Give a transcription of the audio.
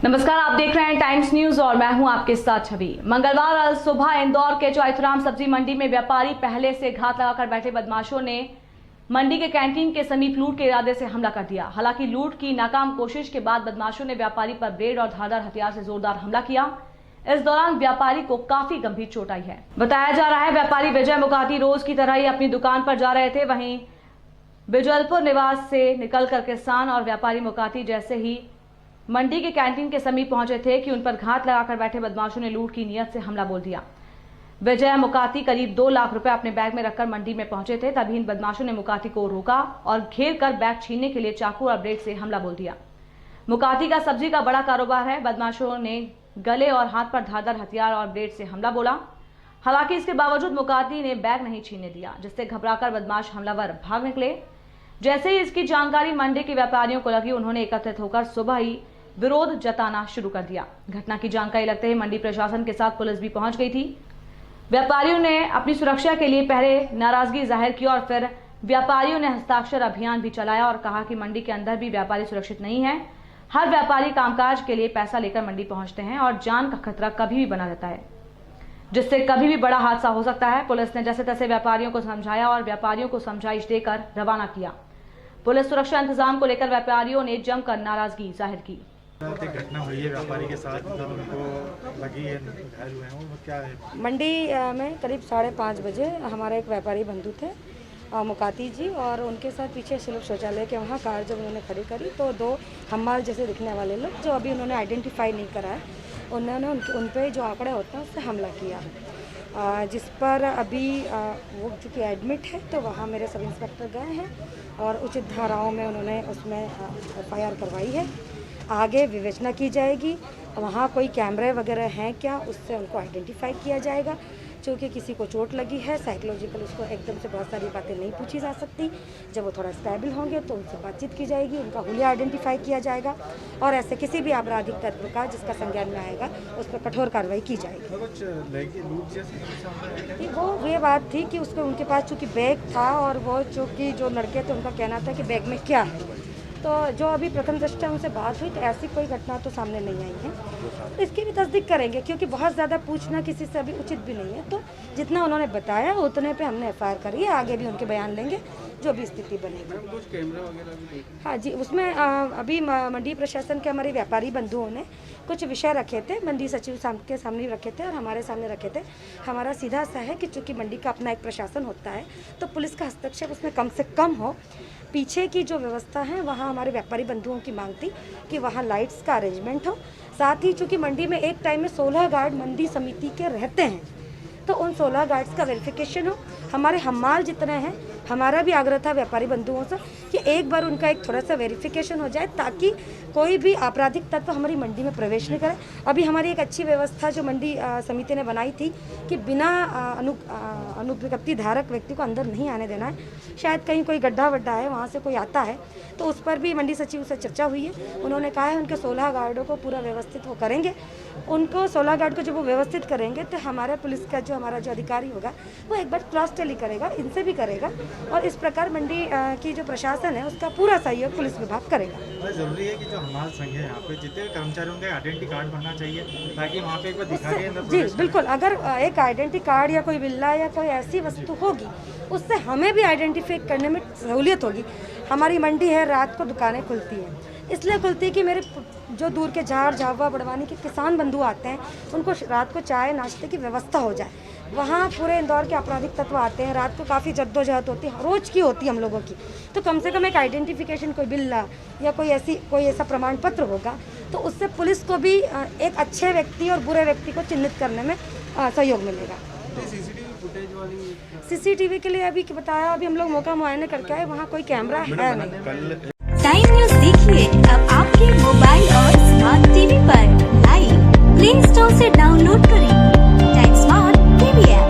नमस्कार, आप देख रहे हैं टाइम्स न्यूज और मैं हूं आपके साथ छवि। मंगलवार सुबह इंदौर के चौथराम सब्जी मंडी में व्यापारी पहले से घात लगाकर बैठे बदमाशों ने मंडी के कैंटीन के समीप लूट के इरादे से हमला कर दिया। हालांकि लूट की नाकाम कोशिश के बाद बदमाशों ने व्यापारी पर ब्लेड और धारदार हथियार से जोरदार हमला किया। इस दौरान व्यापारी को काफी गंभीर चोट आई है। बताया जा रहा है व्यापारी विजय मुकाती रोज की तरह ही अपनी दुकान पर जा रहे थे। वहीं बिजलपुर निवास से निकलकर किसान और व्यापारी मुकाती जैसे ही मंडी के कैंटीन के समीप पहुंचे थे कि उन पर घात लगाकर बैठे बदमाशों ने लूट की नियत से हमला बोल दिया। विजय मुकाती करीब 2 लाख रुपए अपने बैग में रखकर मंडी में पहुंचे थे। तभी इन बदमाशों ने मुकाती को रोका और घेर कर बैग छीनने के लिए चाकू और ब्लेड से हमला बोल दिया। मुकाती का सब्जी का बड़ा कारोबार है। बदमाशों ने गले और हाथ पर धारदार हथियार और ब्लेड से हमला बोला। हालांकि इसके बावजूद मुकाती ने बैग नहीं छीनने दिया, जिससे घबराकर बदमाश हमलावर भाग निकले। जैसे ही इसकी जानकारी मंडी के व्यापारियों को लगी, उन्होंने एकत्रित होकर सुबह ही विरोध जताना शुरू कर दिया। घटना की जानकारी लगते ही मंडी प्रशासन के साथ पुलिस भी पहुंच गई थी। व्यापारियों ने अपनी सुरक्षा के लिए पहले नाराजगी जाहिर की और फिर व्यापारियों ने हस्ताक्षर अभियान भी चलाया और कहा कि मंडी के अंदर भी व्यापारी सुरक्षित नहीं है। हर व्यापारी कामकाज के लिए पैसा लेकर मंडी पहुंचते हैं और जान का खतरा कभी भी बना रहता है, जिससे कभी भी बड़ा हादसा हो सकता है। पुलिस ने जैसे तैसे व्यापारियों को समझाया और व्यापारियों को समझाइश देकर रवाना किया। पुलिस सुरक्षा इंतजाम को लेकर व्यापारियों ने जमकर नाराजगी जाहिर की। घटना हुई है व्यापारी के साथ, मतलब उनको लगी है, घायल हुए हैं, वो क्या है? मंडी में करीब 5:30 बजे हमारे एक व्यापारी बंधु थे मुकाती जी, और उनके साथ पीछे सुलभ शौचालय के वहाँ कार जब उन्होंने खड़ी करी तो 2 हम्माल जैसे दिखने वाले लोग, जो अभी उन्होंने आइडेंटिफाई नहीं करा है, उन्होंने उन पे जो आंकड़े होते हैं उससे हमला किया, जिस पर अभी वो चूँकि एडमिट है तो वहाँ मेरे सब इंस्पेक्टर गए हैं और उचित धाराओं में उन्होंने उसमें FIR करवाई है। आगे विवेचना की जाएगी, वहाँ कोई कैमरे वगैरह हैं क्या, उससे उनको आइडेंटिफाई किया जाएगा। क्योंकि किसी को चोट लगी है, साइकोलॉजिकल उसको एकदम से बहुत सारी बातें नहीं पूछी जा सकती। जब वो थोड़ा स्टेबल होंगे तो उनसे बातचीत की जाएगी, उनका हुलिया आइडेंटिफाई किया जाएगा और ऐसे किसी भी आपराधिक तत्व का जिसका संज्ञान में आएगा उस पर कठोर कार्रवाई की जाएगी। वो ये बात थी कि उसको उनके पास चूँकि बैग था और वो चूँकि जो लड़के थे उनका कहना था कि बैग में क्या है, तो जो अभी प्रथम दृष्टया उनसे बात हुई तो ऐसी कोई घटना तो सामने नहीं आई है। इसकी भी तस्दीक करेंगे, क्योंकि बहुत ज़्यादा पूछना किसी से अभी उचित भी नहीं है। तो जितना उन्होंने बताया उतने पे हमने FIR करी है, आगे भी उनके बयान लेंगे जो भी स्थिति बनेगी। कुछ कैमरा वगैरह भी हाँ जी, उसमें अभी मंडी प्रशासन के हमारे व्यापारी बंधुओं ने कुछ विषय रखे थे, मंडी सचिव के सामने रखे थे और हमारे सामने रखे थे। हमारा सीधा सा है कि चूँकि मंडी का अपना एक प्रशासन होता है तो पुलिस का हस्तक्षेप उसमें कम से कम हो। पीछे की जो व्यवस्था है वहाँ हमारे व्यापारी बंधुओं की मांग थी कि वहाँ लाइट्स का अरेंजमेंट हो। साथ ही चूँकि मंडी में एक टाइम में 16 गार्ड मंडी समिति के रहते हैं, तो उन 16 गार्ड्स का वेरिफिकेशन हो। हमारे हम्माल जितने हैं, हमारा भी आग्रह था व्यापारी बंधुओं से कि एक बार उनका एक थोड़ा सा वेरिफिकेशन हो जाए, ताकि कोई भी आपराधिक तत्व हमारी मंडी में प्रवेश नहीं करे। अभी हमारी एक अच्छी व्यवस्था जो मंडी समिति ने बनाई थी कि बिना अनुज्ञप्ति धारक व्यक्ति को अंदर नहीं आने देना है। शायद कहीं कोई गड्ढा वड्ढा है, वहाँ से कोई आता है, तो उस पर भी मंडी सचिव से चर्चा हुई है। उन्होंने कहा है उनके 16 गार्डों को पूरा व्यवस्थित वो करेंगे। उनको 16 गार्ड को जब वो व्यवस्थित करेंगे तो हमारे पुलिस का हमारा जो अधिकारी होगा वो एक बार क्रॉस टेली करेगा, इनसे भी करेगा, और इस प्रकार मंडी की जो प्रशासन है उसका पूरा सहयोग पुलिस विभाग करेगा। जरूरी है कि जो हमाल संघ है यहाँ पे जितने कर्मचारी होंगे आइडेंटिटी कार्ड बनना चाहिए, ताकि वहाँ पे एक बार दिखा के जी बिल्कुल, अगर एक आइडेंटिटी कार्ड या कोई बिल्ला या कोई ऐसी वस्तु होगी उससे हमें भी आइडेंटिफाई करने में सहूलियत होगी। हमारी मंडी है, रात को दुकानें खुलती हैं, इसलिए खुलती है कि मेरे जो दूर के झाड़ झावा बड़वानी के किसान बंधु आते हैं, उनको रात को चाय नाश्ते की व्यवस्था हो जाए। वहाँ पूरे इंदौर के आपराधिक तत्व आते हैं, रात को काफ़ी जद्दोजहद होती है, रोज़ की होती है हम लोगों की, तो कम से कम एक आइडेंटिफिकेशन, कोई बिल्ला या कोई ऐसा प्रमाण पत्र होगा तो उससे पुलिस को भी एक अच्छे व्यक्ति और बुरे व्यक्ति को चिन्हित करने में सहयोग मिलेगा। CCTV के लिए अभी बताया, अभी हम लोग मौका मुआयने करके आए, वहाँ कोई कैमरा है नहीं। टाइम न्यूज देखिए अब आपके मोबाइल और स्मार्ट टीवी पर लाइव प्ले स्टोर से डाउनलोड करें टाइम स्मार्ट टीवी ऐप।